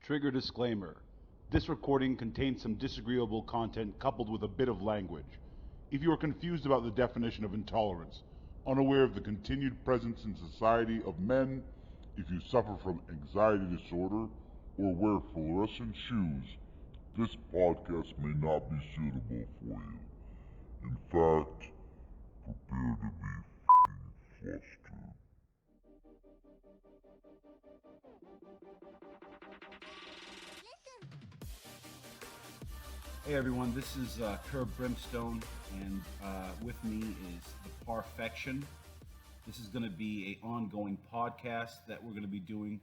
Trigger disclaimer. This recording contains some disagreeable content coupled with a bit of language. If you are confused about the definition of intolerance, unaware of the continued presence in society of men, if you suffer from anxiety disorder, or wear fluorescent shoes, this podcast may not be suitable for you. In fact, prepare to be flustered. Hey everyone, this is Curb Brimstone, and with me is the Parfection. This is going to be an ongoing podcast that we're going to be doing.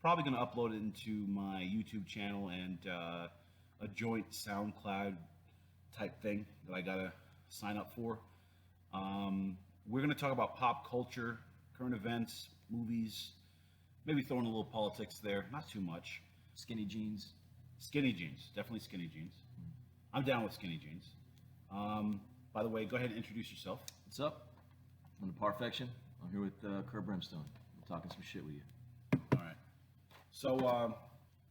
Probably going to upload it into my YouTube channel and a joint SoundCloud type thing that I got to sign up for. We're going to talk about pop culture, current events, movies, maybe throwing a little politics there, not too much. Skinny jeans. Skinny jeans, definitely skinny jeans. I'm down with skinny jeans. By the way, go ahead and introduce yourself. What's up? I'm the Parfection. I'm here with Curb Brimstone. We're talking some shit with you. All right. So,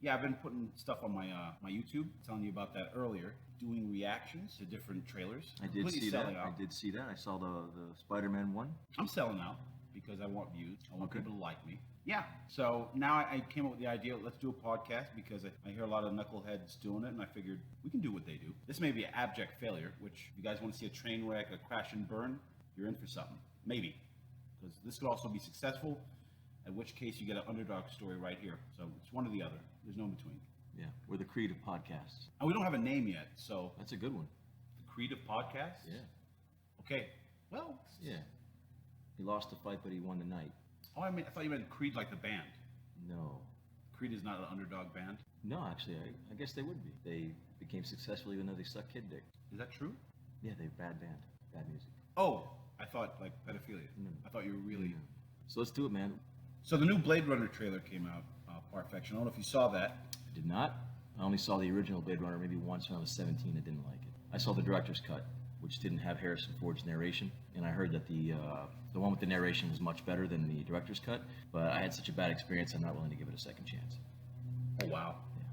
yeah, I've been putting stuff on my my YouTube, telling you about that earlier, doing reactions to different trailers. I did Completely see that. selling out. I did see that. I saw the Spider-Man one. I'm selling out because I want views. I want Okay. people to like me. Yeah. So now I came up with the idea, let's do a podcast because I hear a lot of knuckleheads doing it, and I figured we can do what they do. This may be an abject failure, which if you guys want to see a train wreck, a crash and burn, you're in for something. Maybe. Because this could also be successful, in which case you get an underdog story right here. So it's one or the other. There's no in between. Yeah, we're the Creative Podcasts. And we don't have a name yet, so That's a good one. the Creative Podcast? Yeah. Okay. Well, Yeah. He lost the fight, but he won the night. oh, I thought you meant Creed like the band. No. Creed is not an underdog band. No, actually, I guess they would be. They became successful even though they suck kid dick. Is that true? Yeah, they're bad band. Bad music. Oh, I thought like pedophilia. No. I thought you were really. So let's do it, man. So the new Bladerunner trailer came out, Parfection. I don't know if you saw that. I did not. I only saw the original Blade Runner maybe once when I was 17. I didn't like it. I saw the director's cut, which didn't have Harrison Ford's narration, and I heard that the one with the narration was much better than the director's cut. But I had such a bad experience, I'm not willing to give it a second chance. Oh wow. Yeah.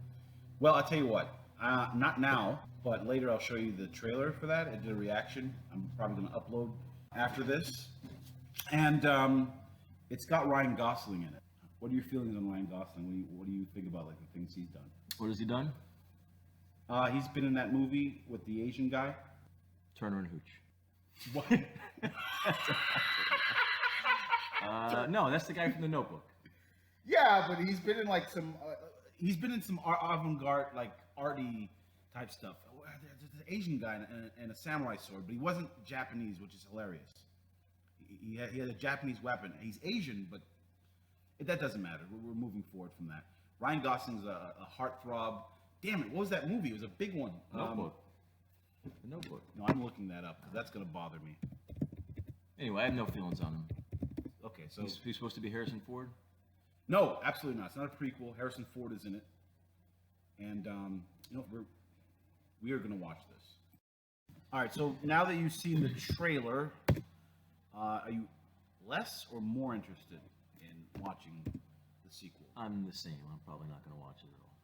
Well, I'll tell you what. Not now, but later I'll show you the trailer for that. I did a reaction. I'm probably going to upload after this, and it's got Ryan Gosling in it. What are your feelings on Ryan Gosling? What do you think about like the things he's done? What has he done? He's been in that movie with the Asian guy. Turner and Hooch. What? No, that's the guy from The Notebook. Yeah, but he's been in like some. He's been in some avant-garde, like arty type stuff. There's an Asian guy and a samurai sword, but he wasn't Japanese, which is hilarious. He had a Japanese weapon. He's Asian, but that doesn't matter. We're moving forward from that. Ryan Gosling's a heartthrob. Damn it! What was that movie? It was a big one. Notebook. The Notebook. No, I'm looking that up because that's gonna bother me. Anyway, I have no feelings on him. Okay, so He's supposed to be Harrison Ford? no, absolutely not. It's not a prequel. Harrison Ford is in it, and you know we are gonna watch this. All right. So now that you've seen the trailer, are you less or more interested in watching the sequel? I'm the same. I'm probably not going to watch it at all.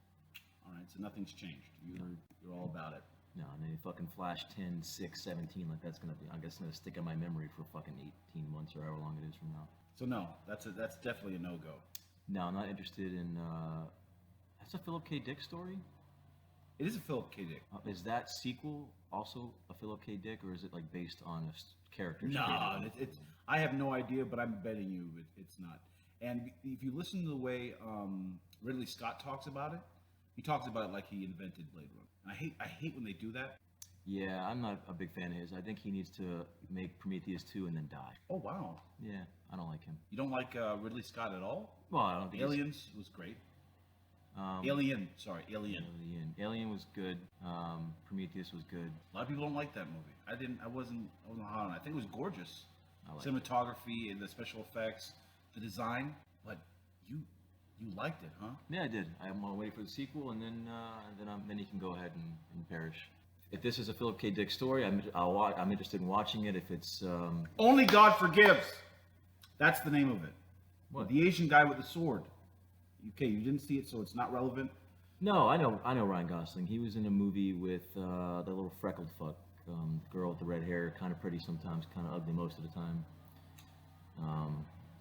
All right. So nothing's changed. You're all about it. No, and then fucking Flash 10, 6, 17, like that's going to be, I guess, going to stick in my memory for fucking 18 months or however long it is from now. So no, that's definitely a no-go. No, I'm not interested in, that's a Philip K. Dick story? It is a Philip K. Dick. Is that sequel also a Philip K. Dick, or is it like based on characters? No, created? it's. I have no idea, but I'm betting you it's not. And if you listen to the way Ridley Scott talks about it, he talks about it like he invented Blade Runner. And I hate when they do that. Yeah, I'm not a big fan of his. I think he needs to make Prometheus 2 and then die. Oh wow, Yeah, I don't like him. you don't like Ridley Scott at all? Well, I don't think Aliens was great. Alien. Alien. Alien was good. Prometheus was good. A lot of people don't like that movie. I wasn't hot on it. I think it was gorgeous. I like Cinematography and the special effects, the design. But you liked it, huh? Yeah, I did. I'm waiting for the sequel, and then he can go ahead and perish. If this is a Philip K. Dick story, I'm interested in watching it. If it's Only God Forgives. That's the name of it. What? The Asian guy with the sword. Okay, you didn't see it, so it's not relevant. No, I know Ryan Gosling. He was in a movie with the little freckled fuck girl with the red hair, kind of pretty sometimes, kind of ugly most of the time.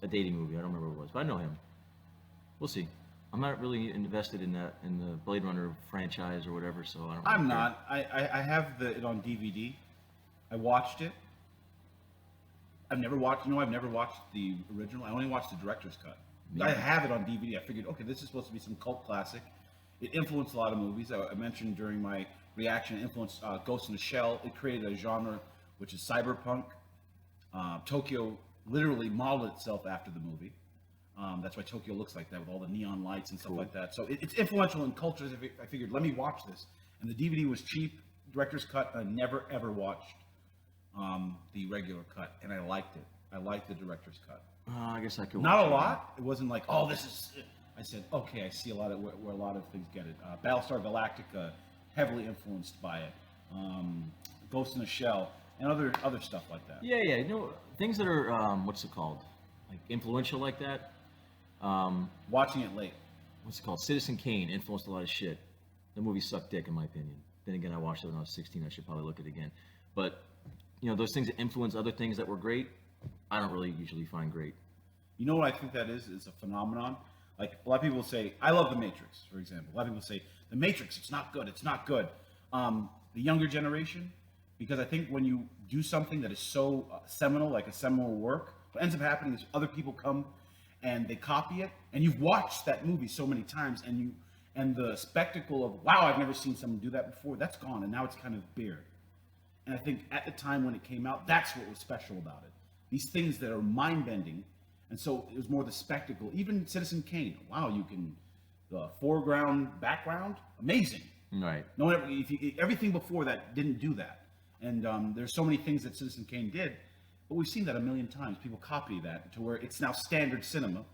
A dating movie. I don't remember what it was, but I know him. We'll see. I'm not really invested in the Blade Runner franchise or whatever, so I don't. I'm really care. not. I have it on DVD. I watched it. I've never watched the original. I only watched the director's cut. Me I neither. have it on DVD. I figured, okay, this is supposed to be some cult classic. It influenced a lot of movies. I mentioned during my reaction, it influenced Ghost in the Shell. It created a genre which is cyberpunk. Tokyo literally modeled itself after the movie. That's why Tokyo looks like that with all the neon lights and stuff like that. So it's influential in cultures. I figured, let me watch this. And the DVD was cheap, director's cut. I never ever watched the regular cut, and I liked it. I liked the director's cut. I guess I could. Not watch a it. lot. It wasn't like, oh, this is. I said, okay, I see a lot of where a lot of things get it. Battlestar Galactica, heavily influenced by it. Ghost in the Shell, and other stuff like that. Yeah, yeah. You know, things that are what's it called? Like influential like that. Watching it late. What's it called? Citizen Kane influenced a lot of shit. The movie sucked dick, in my opinion. Then again, I watched it when I was 16. I should probably look at it again. But you know, those things that influence other things that were great, I don't really usually find great. You know what I think that is? It's a phenomenon. Like a lot of people say, I love The Matrix, for example. A lot of people say, The Matrix, it's not good, it's not good. The younger generation, because I think when you do something that is so seminal, like a seminal work, what ends up happening is other people come and they copy it, and you've watched that movie so many times, and the spectacle of, wow, I've never seen someone do that before, that's gone, and now it's kind of bare. And I think at the time when it came out, that's what was special about it. These things that are mind-bending. And so it was more the spectacle. Even Citizen Kane, wow, you can, the foreground, background, amazing. Right. No one ever, everything before that didn't do that. And there's so many things that Citizen Kane did, but we've seen that a million times. People copy that to where it's now standard cinema.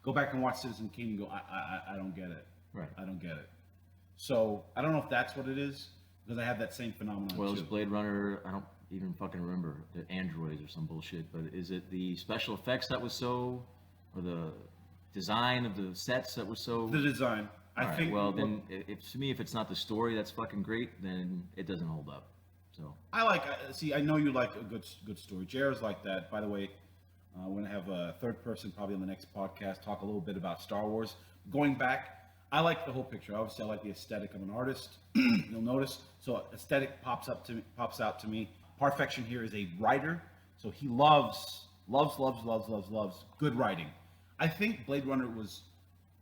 Go back and watch Citizen Kane and go, I don't get it. Right. I don't get it. So I don't know if that's what it is, because I have that same phenomenon Well, too. it's Blade Runner. I don't even fucking remember the androids or some bullshit. But is it the special effects that was so, or the design of the sets that was so? The design. I All right, think. Well, then, if to me, if it's not the story that's fucking great, then it doesn't hold up. So. I know you like a good story. Jared's like that. By the way, we're gonna have a third person probably on the next podcast talk a little bit about Star Wars. Going back, I like the whole picture. Obviously, I like the aesthetic. I'm an artist. You'll notice. So aesthetic pops out to me. Parfection here is a writer, so he loves good writing. I think Blade Runner was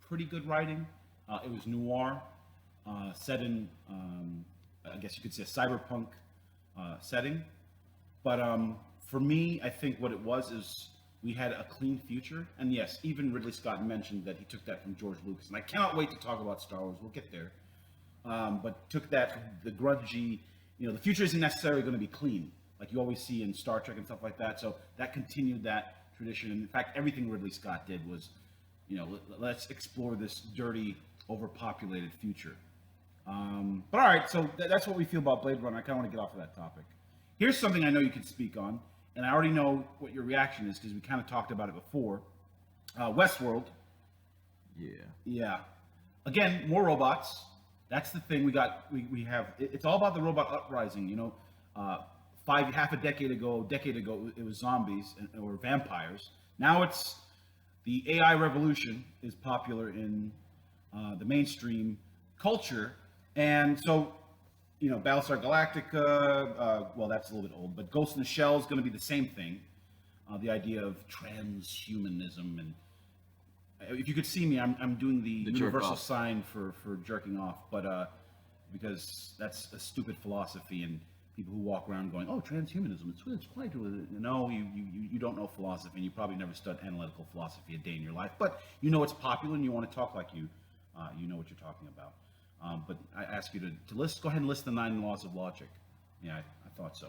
pretty good writing. It was noir, set in, I guess you could say, a cyberpunk setting. But for me, I think what it was is we had a clean future. And yes, even Ridley Scott mentioned that he took that from George Lucas. And I cannot wait to talk about Star Wars. We'll get there. But took that, the grungy, the future isn't necessarily going to be clean, like you always see in Star Trek and stuff like that. So that continued that tradition. And in fact, everything Ridley Scott did was, let's explore this dirty, overpopulated future. But all right, so that's what we feel about Blade Runner. I kind of want to get off of that topic. Here's something I know you can speak on, and I already know what your reaction is because we kind of talked about it before. Westworld. Yeah. Yeah. Again, more robots. That's the thing we got. We have. It's all about the robot uprising. Half a decade ago, it was zombies or vampires. Now it's the AI revolution is popular in the mainstream culture, and so Battlestar Galactica. Well, that's a little bit old, but Ghost in the Shell is going to be the same thing. The idea of transhumanism, and if you could see me, I'm doing the universal sign for jerking off, but because that's a stupid philosophy, and people who walk around going, "Oh, transhumanism, it's quite." No, you don't know philosophy, and you probably never studied analytical philosophy a day in your life, but you know it's popular, and you want to talk like you know what you're talking about. But I ask you to go ahead and list the 9 laws of logic. Yeah, I thought so.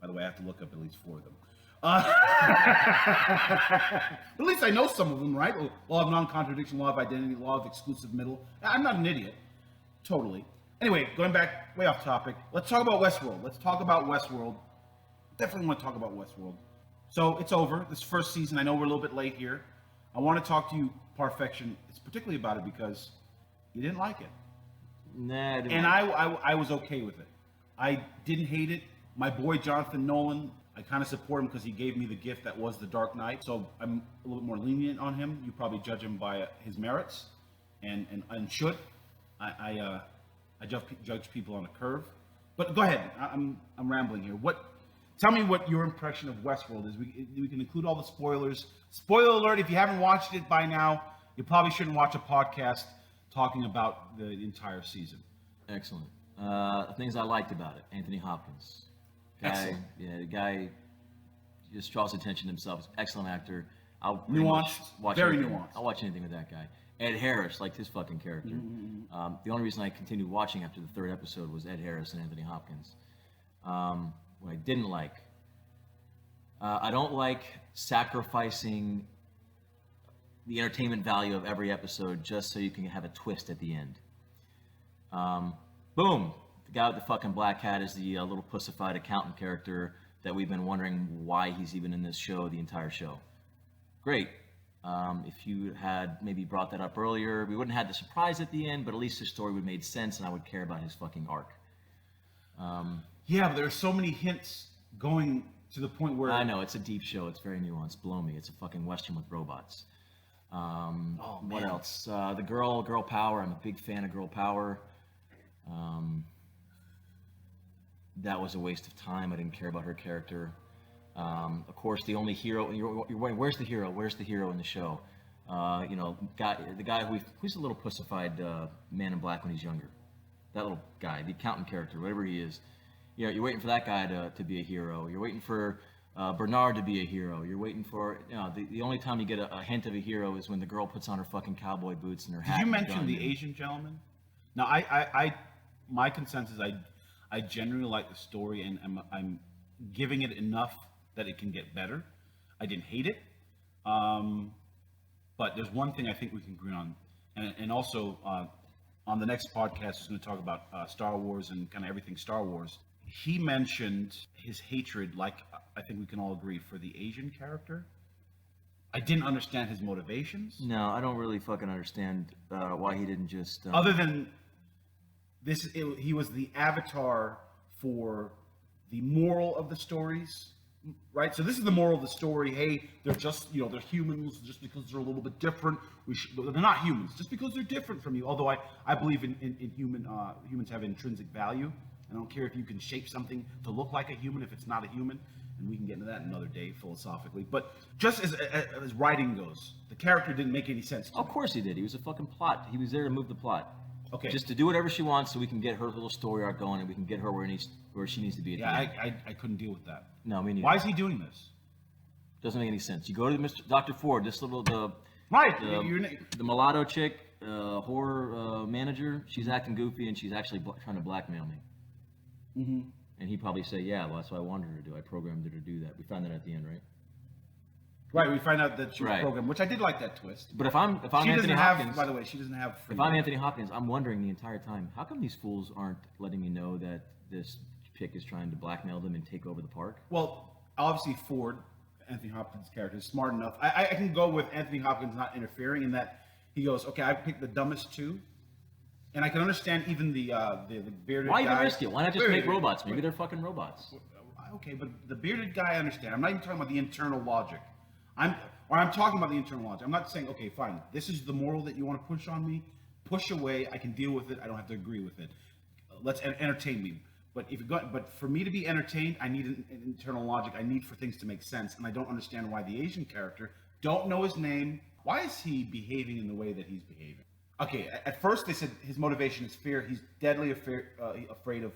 By the way, I have to look up at least 4 of them. At least I know some of them, right? Law of non-contradiction, law of identity, law of exclusive middle. I'm not an idiot. Totally. Anyway, going back way off topic, let's talk about Westworld. Definitely want to talk about Westworld. So it's over. This first season, I know we're a little bit late here. I want to talk to you Perfection. It's particularly about it because you didn't like it. Nah, I didn't And like I was okay with it. I didn't hate it. My boy Jonathan Nolan, I kind of support him because he gave me the gift that was The Dark Knight. So I'm a little bit more lenient on him. You probably judge him by his merits, and should. I judge people on a curve. But go ahead. I'm rambling here. Tell me what your impression of Westworld is. We can include all the spoilers. Spoiler alert: if you haven't watched it by now, you probably shouldn't watch a podcast talking about the entire season. Excellent. Things I liked about it. Anthony Hopkins. Excellent. Yeah, the guy just draws attention to himself. He's an excellent actor. I'll Nuanced, watch very anything. nuanced. I'll watch anything with that guy. Ed Harris, liked his fucking character. The only reason I continued watching after the third episode was Ed Harris and Anthony Hopkins. What I didn't like, I don't like sacrificing the entertainment value of every episode just so you can have a twist at the end. Boom! The guy with the fucking black hat is the little pussified accountant character that we've been wondering why he's even in this show the entire show. Great. If you had maybe brought that up earlier, we wouldn't have had the surprise at the end, but at least his story would have made sense and I would care about his fucking arc. Yeah, but there are so many hints going to the point where... I know, it's a deep show. It's very nuanced. Blow me. It's a fucking Western with robots. What else? The girl power. I'm a big fan of girl power. That was a waste of time. I didn't care about her character. Of course, the only hero. You're wondering, where's the hero? Where's the hero in the show? The guy who's a little pussified man in black when he's younger. That little guy, the accountant character, whatever he is. You know, you're waiting for that guy to be a hero. You're waiting for Bernard to be a hero. You're waiting for, the only time you get a hint of a hero is when the girl puts on her fucking cowboy boots and her hat. Did you and mention gun the and- Asian gentleman? Now, my consensus, I generally like the story, and I'm giving it enough that it can get better. I didn't hate it, but there's one thing I think we can agree on, and also on the next podcast, we're going to talk about Star Wars and kind of everything Star Wars. He mentioned his hatred, like I think we can all agree, for the Asian character. I didn't understand his motivations. No, I don't really fucking understand why he didn't just. Other than this, he was the avatar for the moral of the stories, right? So this is the moral of the story. Hey, they're just, they're humans just because they're a little bit different. They're not humans just because they're different from you. Although I believe in humans have intrinsic value. I don't care if you can shape something to look like a human if it's not a human. And we can get into that another day philosophically. But just as writing goes, the character didn't make any sense to Of me. course he did. He was a fucking plot. He was there to move the plot. Okay. Just to do whatever she wants so we can get her little story arc going and we can get her where she needs to be at the end. Yeah, I couldn't deal with that. No, me neither. Why is he doing this? Doesn't make any sense. You go to Dr. Ford, Right. the mulatto chick, horror manager, she's acting goofy and she's actually trying to blackmail me. Mm-hmm. And he'd probably say, yeah, well, that's what I wanted her to do. I programmed her to do that. We found that at the end, right? Right. We find out that she was Right. programmed, which I did like that twist. But if I'm She Anthony doesn't Hopkins, have, by the way, she doesn't have free if I'm will. Anthony Hopkins, I'm wondering the entire time, how come these fools aren't letting me know that this chick is trying to blackmail them and take over the park? Well, obviously Ford, Anthony Hopkins' character, is smart enough. I can go with Anthony Hopkins not interfering in that he goes, okay, I picked the dumbest two. And I can understand even the bearded guy. Why even risk it? Why not just Wait, make wait, robots? Maybe wait. they're fucking robots. Okay, but the bearded guy, I understand. I'm not even talking about the internal logic. I'm talking about the internal logic. I'm not saying, okay, fine, this is the moral that you want to push on me. Push away. I can deal with it. I don't have to agree with it. Let's entertain me. But but for me to be entertained, I need an internal logic. I need for things to make sense, and I don't understand why the Asian character, don't know his name. Why is he behaving in the way that he's behaving? Okay, at first they said his motivation is fear. He's deadly afraid of,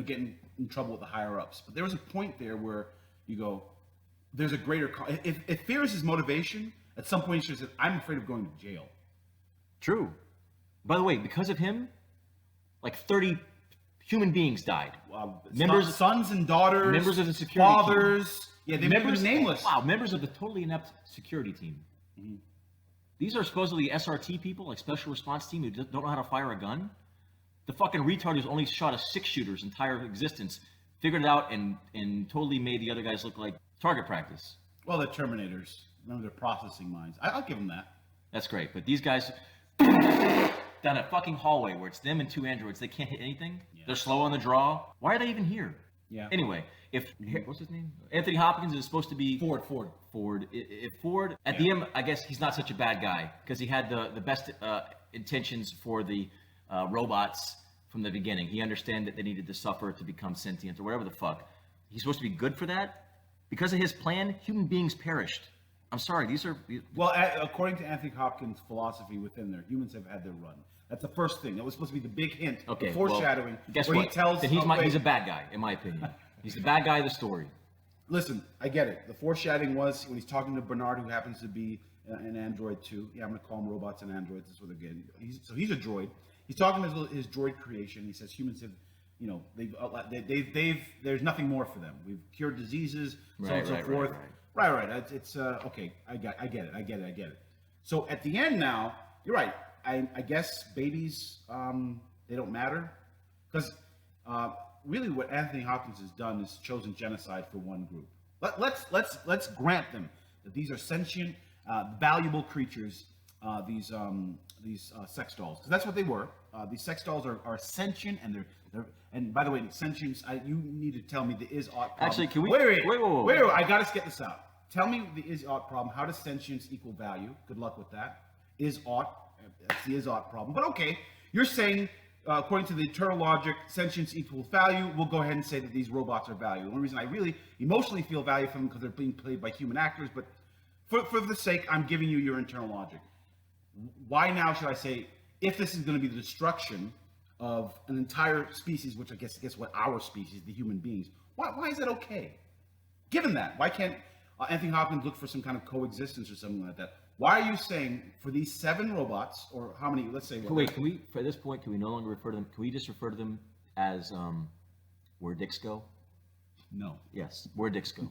getting in trouble with the higher ups. But there was a point there where you go, there's a greater. If fear is his motivation, at some point he should have said, "I'm afraid of going to jail." True. By the way, because of him, like 30 human beings died. Sons and daughters, members of the security fathers. team. Yeah, they were nameless. Wow, members of the totally inept security team. Mm-hmm. These are supposedly SRT people, like special response team, who don't know how to fire a gun. The fucking retard who's only shot a 6-shooter's entire existence figured it out and totally made the other guys look like target practice. Well, they're Terminators. Remember, they're processing minds. I'll give them that. That's great. But these guys down a fucking hallway where it's them and two androids, they can't hit anything. Yeah. They're slow on the draw. Why are they even here? Yeah. Anyway, if what's his name? Anthony Hopkins is supposed to be Ford. If Ford at the end, I guess he's not such a bad guy because he had the best intentions for the robots from the beginning. He understood that they needed to suffer to become sentient or whatever the fuck. He's supposed to be good for that. Because of his plan, human beings perished. I'm sorry, these are... Well, according to Anthony Hopkins' philosophy within there, humans have had their run. That's the first thing. That was supposed to be the big hint, okay, the foreshadowing. Well, guess where what? He tells, then he's a bad guy, in my opinion. He's the bad guy of the story. Listen, I get it. The foreshadowing was when he's talking to Bernard, who happens to be an android too. Yeah, I'm going to call them robots and androids. That's what they're getting. He's a droid. He's talking about his droid creation. He says humans have... You know, they've there's nothing more for them. We've cured diseases, so on and so forth. Right. It's okay. I get it. So at the end now, you're right. I guess babies they don't matter because really what Anthony Hopkins has done is chosen genocide for one group. Let's grant them that these are sentient, valuable creatures. These sex dolls, because that's what they were. These sex dolls are sentient, and they're and by the way, sentience. You need to tell me the is-ought problem. Actually, can we wait? I gotta get this out. Tell me the is-ought problem. How does sentience equal value? Good luck with that. Is-ought. That's the is-ought problem. But okay, you're saying according to the eternal logic, sentience equals value. We'll go ahead and say that these robots are value. The only reason I really emotionally feel value from them because they're being played by human actors. But for the sake, I'm giving you your internal logic. Why now should I say, if this is going to be the destruction of an entire species, which I guess what our species, the human beings, why is that okay? Given that, why can't Anthony Hopkins look for some kind of coexistence or something like that? Why are you saying for these 7 robots, or how many, let's say... Wait, can we, for this point, can we no longer refer to them, can we just refer to them as where dicks go? No. Yes, where dicks go.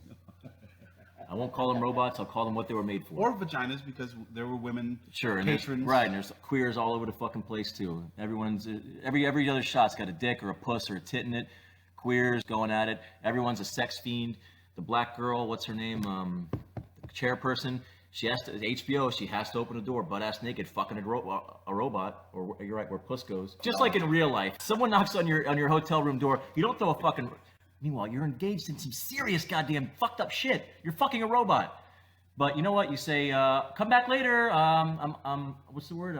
I won't call them robots. I'll call them what they were made for. Or vaginas, because there were women patrons. And there's queers all over the fucking place too. Everyone's every other shot's got a dick or a puss or a tit in it. Queers going at it. Everyone's a sex fiend. The black girl, what's her name? The chairperson. She has to HBO. She has to open a door, butt ass naked, fucking a robot. Or you're right, where puss goes. Just like in real life, someone knocks on your hotel room door. You don't throw a fucking. Meanwhile, you're engaged in some serious goddamn fucked up shit. You're fucking a robot. But you know what? You say, come back later. What's the word?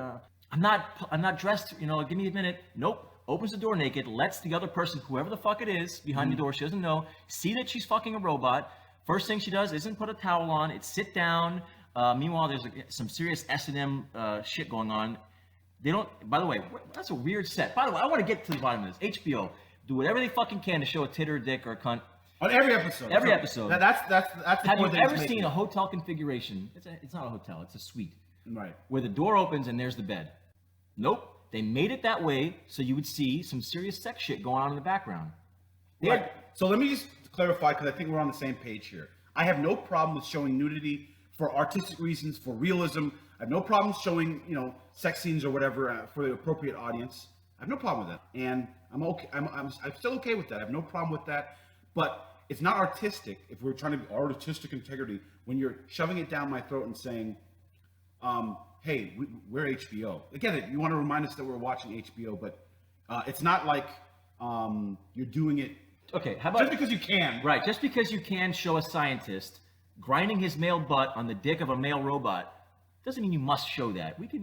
I'm not dressed. You know, give me a minute. Nope. Opens the door naked, lets the other person, whoever the fuck it is, behind the door, she doesn't know, see that she's fucking a robot. First thing she does isn't put a towel on. It's sit down. Meanwhile, there's some serious S&M shit going on. They don't. By the way, that's a weird set. By the way, I want to get to the bottom of this. HBO. Do whatever they fucking can to show a tit or a dick or a cunt. On every episode. Every episode. That's the Have you point ever seen a hotel configuration? It's not a hotel. It's a suite. Right. Where the door opens and there's the bed. Nope. They made it that way so you would see some serious sex shit going on in the background. Right. So let me just clarify, because I think we're on the same page here. I have no problem with showing nudity for artistic reasons, for realism. I have no problem showing, sex scenes or whatever for the appropriate audience. I have no problem with that. And I'm okay. I'm still okay with that. I have no problem with that. But it's not artistic if we're trying to be artistic integrity when you're shoving it down my throat and saying, hey, we're HBO. I get it. You want to remind us that we're watching HBO, but it's not like you're doing it. Okay, how about just because you can? Right, just because you can show a scientist grinding his male butt on the dick of a male robot doesn't mean you must show that. We can.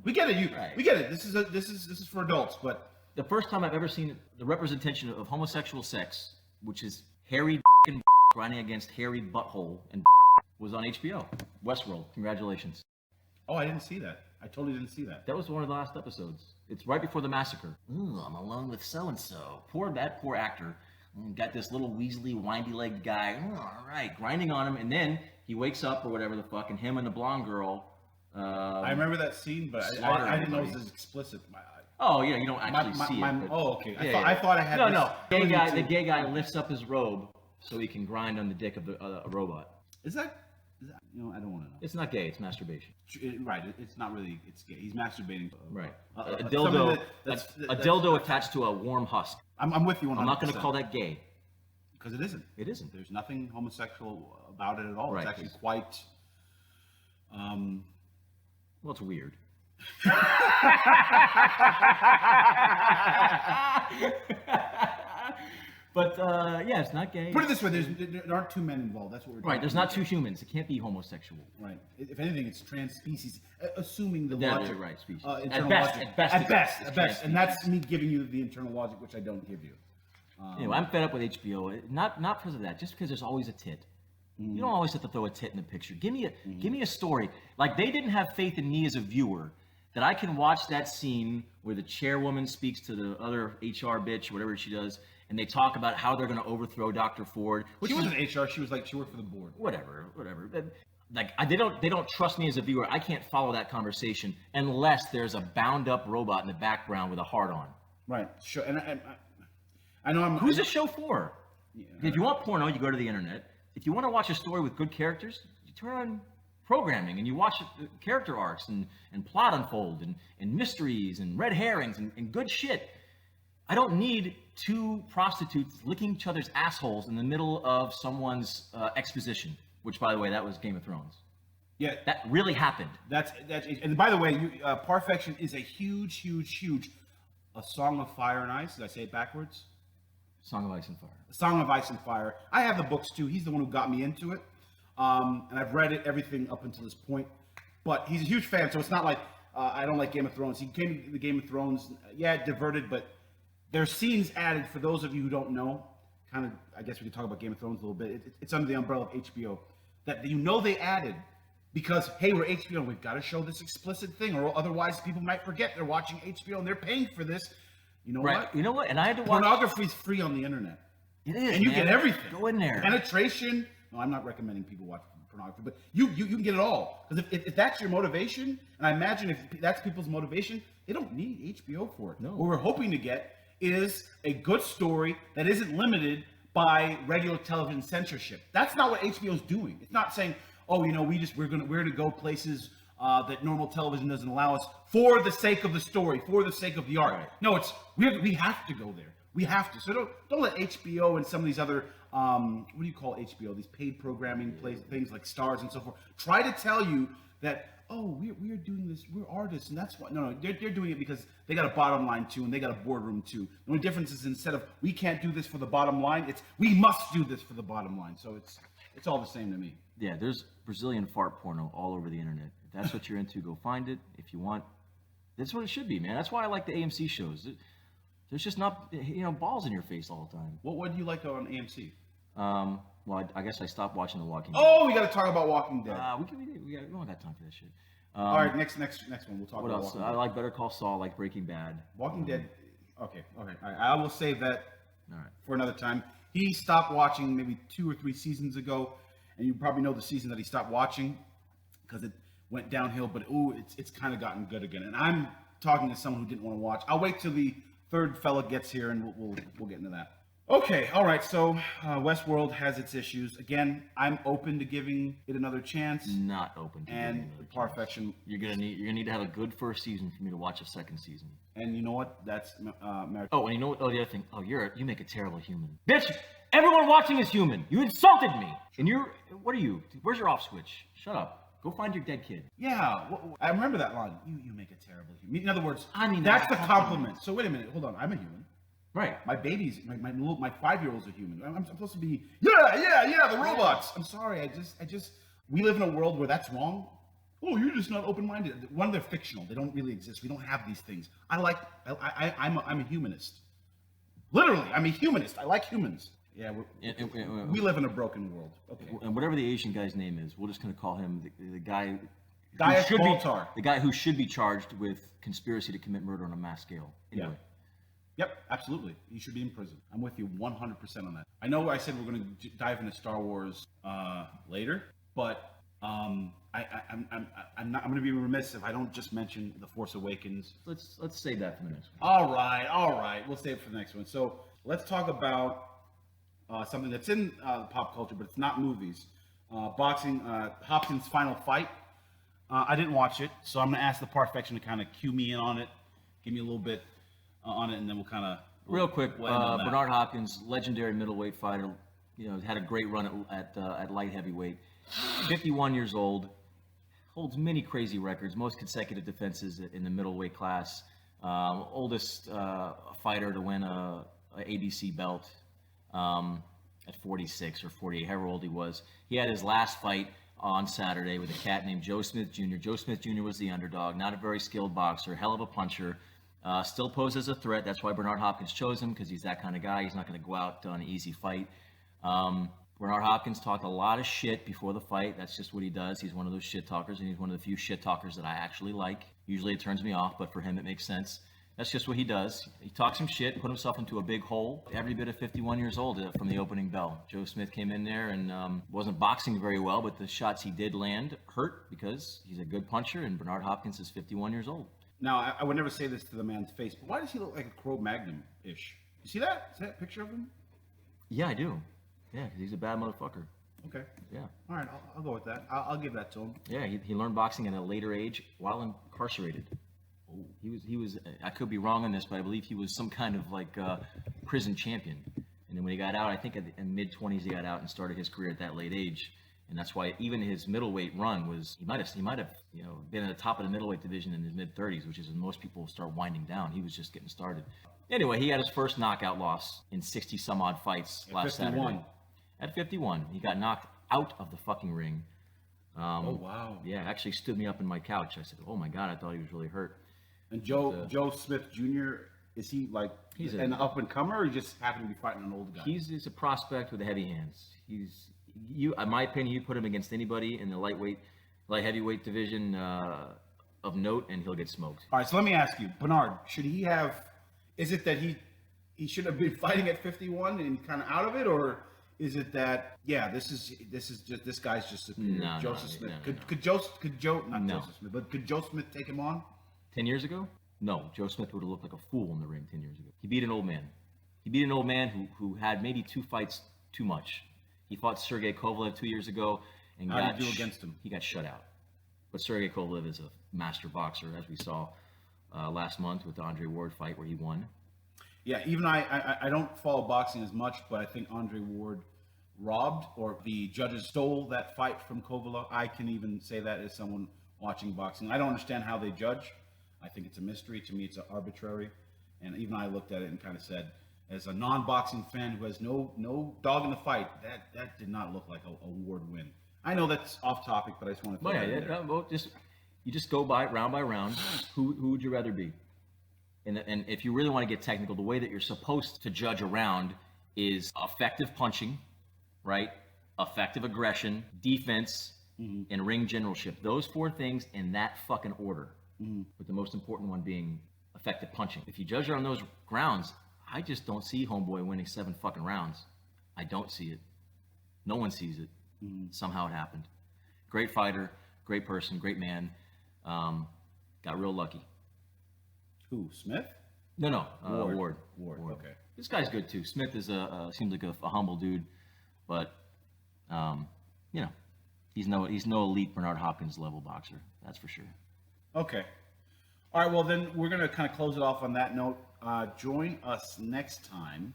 We get it. Right. We get it. This is for adults, but the first time I've ever seen the representation of homosexual sex, which is hairy grinding against hairy butthole, and was on HBO. Westworld. Congratulations. Oh, I didn't see that. I totally didn't see that. That was one of the last episodes. It's right before the massacre. Ooh, I'm alone with so-and-so. Poor actor. Got this little weaselly, windy-legged guy. Ooh, all right, grinding on him. And then he wakes up or whatever the fuck, and him and the blonde girl. I remember that scene, but I didn't know it was as explicit. Oh, yeah, you don't actually see it. Oh, okay. Yeah, I thought I had No. The gay guy lifts up his robe so he can grind on the dick of a robot. Is that, I don't want to know. It's not gay. It's masturbation. Right. It's not really. It's gay. He's masturbating. Right. A dildo. A dildo attached to a warm husk. I'm with you 100%. I'm not going to call that gay. Because it isn't. It isn't. There's nothing homosexual about it at all. Right. It's actually quite. Well, it's weird. But yeah, it's not gay. Put it this way: there aren't two men involved. That's what we're Right, there's not two humans. It can't be homosexual. Right. If anything, it's trans species, assuming the Yeah, logic. right, species. Internal At best, logic. at best, At it's best, trans at best, and that's species. me giving you the internal logic, which I don't give you. Anyway, I'm fed up with HBO. Not because of that. Just because there's always a tit. You don't always have to throw a tit in the picture. Give me a story. Like they didn't have faith in me as a viewer that I can watch that scene where the chairwoman speaks to the other HR bitch, whatever she does, and they talk about how they're going to overthrow Dr. Ford. She wasn't HR. She was she worked for the board. Whatever. Like they don't trust me as a viewer. I can't follow that conversation unless there's a bound up robot in the background with a heart on. Right. Sure. And I know I'm. Who's this show for? Yeah. If you want porno, you go to the internet. If you want to watch a story with good characters, you turn on programming and you watch character arcs and plot unfold and mysteries and red herrings and good shit. I don't need two prostitutes licking each other's assholes in the middle of someone's exposition, which, by the way, that was Game of Thrones. Yeah. That really happened. That's and by the way, Parfection is a huge A Song of Fire and Ice. Did I say it backwards? Song of Ice and Fire. A Song of Ice and Fire. I have the books too. He's the one who got me into it. And I've read everything up until this point. But he's a huge fan, so it's not like I don't like Game of Thrones. He came to the Game of Thrones, diverted, but there's scenes added for those of you who don't know. Kind of, I guess we can talk about Game of Thrones a little bit. It's under the umbrella of HBO. That they added because, hey, we're HBO, we've got to show this explicit thing, or otherwise people might forget they're watching HBO and they're paying for this. You know what? You know what? And I had to watch. Pornography's free on the internet. It is, and you man. get everything. Go in there. Penetration. No, I'm not recommending people watch pornography, but you can get it all. Because if that's your motivation, and I imagine if that's people's motivation, they don't need HBO for it. No. What we're hoping to get is a good story that isn't limited by regular television censorship. That's not what HBO's doing. It's not saying, oh, we're gonna go places that normal television doesn't allow us for the sake of the story, for the sake of the art. Right. No, we have to go there. We have to. So don't let HBO and some of these other what do you call HBO? These paid programming things like Stars and so forth. Try to tell you that we're doing this. We're artists, and that's why. No, they're doing it because they got a bottom line too, and they got a boardroom too. The only difference is instead of we can't do this for the bottom line, it's we must do this for the bottom line. So it's all the same to me. Yeah, there's Brazilian fart porno all over the internet. If that's what you're into, go find it. If you want, that's what it should be, man. That's why I like the AMC shows. There's just not, balls in your face all the time. What do you like on AMC? Well, I guess I stopped watching The Walking Dead. Oh, we got to talk about Walking Dead. We don't got time for that shit. All right, next one. We'll talk What about else? Walking I Dead. like Better Call Saul, I like Breaking Bad. Walking Dead. Okay. All right. I will save that All right. for another time. He stopped watching maybe 2 or 3 seasons ago, and you probably know the season that he stopped watching because it went downhill. But it's kind of gotten good again. And I'm talking to someone who didn't want to watch. I'll wait till the third fella gets here, and we'll get into that. Okay, all right. So Westworld has its issues. Again, I'm open to giving it another chance. Not open to And giving it another chance. Perfection. You're gonna need to have a good first season for me to watch a second season. And you know what? That's American. Oh, and you know what? Oh, the other thing. Oh, you make a terrible human. Bitch! Everyone watching is human. You insulted me. And what are you? Where's your off switch? Shut up. Go find your dead kid. Yeah, I remember that line. You make a terrible human. In other words, I mean, that's the that's a compliment. So wait a minute. Hold on. I'm a human. Right. My babies, my 5-year-olds are human. I'm supposed to be, the robots. I'm sorry. I just, we live in a world where that's wrong. Oh, you're just not open-minded. One, they're fictional. They don't really exist. We don't have these things. I'm a humanist. Literally, I'm a humanist. I like humans. Yeah, we live in a broken world. Okay. And whatever the Asian guy's name is, we're just going to call him the guy Dias should Baltar. the guy who should be charged with conspiracy to commit murder on a mass scale. Anyway. Yep, absolutely. He should be in prison. I'm with you 100% on that. I know I said we're going to dive into Star Wars later, but I'm going to be remiss if I don't just mention The Force Awakens. Let's save that for the next one. All right. We'll save it for the next one. So let's talk about something that's in pop culture, but it's not movies. Boxing, Hopkins' final fight. I didn't watch it, so I'm going to ask the Perfection to kind of cue me in on it, give me a little bit on it, and then we'll kind of... Real quick, we'll end on that. Bernard Hopkins, legendary middleweight fighter, had a great run at light heavyweight. 51 years old. holds many crazy records, most consecutive defenses in the middleweight class, oldest fighter to win a ABC belt at 46 or 48, however old he was. He had his last fight on Saturday with a cat named Joe Smith Jr. Joe Smith Jr. was the underdog, not a very skilled boxer, hell of a puncher, still poses a threat. That's why Bernard Hopkins chose him, because he's that kind of guy. He's not going to go out on an easy fight. Bernard Hopkins talked a lot of shit before the fight. That's just what he does. He's one of those shit talkers, and he's one of the few shit talkers that I actually like. Usually it turns me off, but for him it makes sense. That's just what he does. He talks some shit, put himself into a big hole. Every bit of 51 years old from the opening bell. Joe Smith came in there and wasn't boxing very well, but the shots he did land hurt because he's a good puncher, and Bernard Hopkins is 51 years old. Now, I would never say this to the man's face, but why does he look like a Cro-Magnon-ish? You see that? Is that a picture of him? Yeah, I do. Yeah, because he's a bad motherfucker. Okay. Yeah. All right, I'll go with that. I'll give that to him. Yeah, he learned boxing at a later age while incarcerated. Oh. He was. I could be wrong on this, but I believe he was some kind of like prison champion. And then when he got out, I think in mid-20s he got out and started his career at that late age. And that's why even his middleweight run was he might have been at the top of the middleweight division in his mid-30s, which is when most people start winding down. He was just getting started. Anyway, he had his first knockout loss in 60 some odd fights last Saturday. At 51, he got knocked out of the fucking ring. Oh wow! Yeah, actually stood me up in my couch. I said, "Oh my god, I thought he was really hurt." And Joe Smith Jr., is he like he's an up and comer, or he just happened to be fighting an old guy? He's a prospect with heavy hands. In my opinion, you put him against anybody in the light heavyweight division of note, and he'll get smoked. All right, so let me ask you, Bernard, should he have? Is it that he should have been fighting at 51 and kind of out of it, or is it that this guy's just superior? No, Joseph Smith. No. Could Joseph Smith, but could Joe Smith take him on? 10 years ago? No, Joe Smith would have looked like a fool in the ring 10 years ago. He beat an old man. He beat an old man who had maybe 2 fights too much. He fought Sergey Kovalev 2 years ago and How did you do against him? He got shut out. But Sergey Kovalev is a master boxer, as we saw last month with the Andre Ward fight where he won. Yeah, even I don't follow boxing as much, but I think Andre Ward robbed, or the judges stole that fight from Kovalev. I can even say that as someone watching boxing. I don't understand how they judge. I think it's a mystery. To me, it's arbitrary. And even I looked at it and kind of said, as a non-boxing fan who has no dog in the fight, that did not look like a Ward win. I know that's off topic, but I just want to throw that in there. Well, you just go by round. Who would you rather be? And if you really want to get technical, the way that you're supposed to judge a round is effective punching, right? Effective aggression, defense, and ring generalship. Those 4 things in that fucking order. With the most important one being effective punching. If you judge it on those grounds, I just don't see Homeboy winning 7 fucking rounds. I don't see it. No one sees it. Somehow it happened. Great fighter, great person, great man. Got real lucky. Who, Smith? No, Ward. Ward. Okay. This guy's good too. Smith is seems like a humble dude, but he's no elite Bernard Hopkins level boxer. That's for sure. Okay. All right, well, then we're going to kind of close it off on that note. Join us next time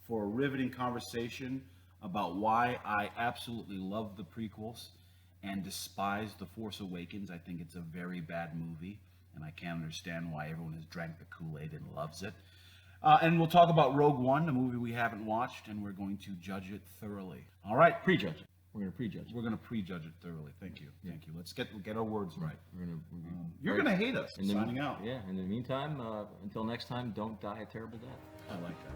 for a riveting conversation about why I absolutely love the prequels and despise The Force Awakens. I think it's a very bad movie, and I can't understand why everyone has drank the Kool-Aid and loves it. And we'll talk about Rogue One, a movie we haven't watched, and we're going to judge it thoroughly. All right? Prejudge it. We're going to prejudge it. We're going to prejudge it thoroughly. Thank you. Yeah. Thank you. Let's get our words right. You're You're going to hate us signing out. Yeah, in the meantime, until next time, don't die a terrible death. I like that.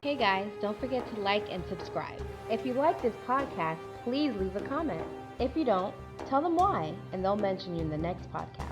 Hey guys, don't forget to like and subscribe. If you like this podcast, please leave a comment. If you don't, tell them why, and they'll mention you in the next podcast.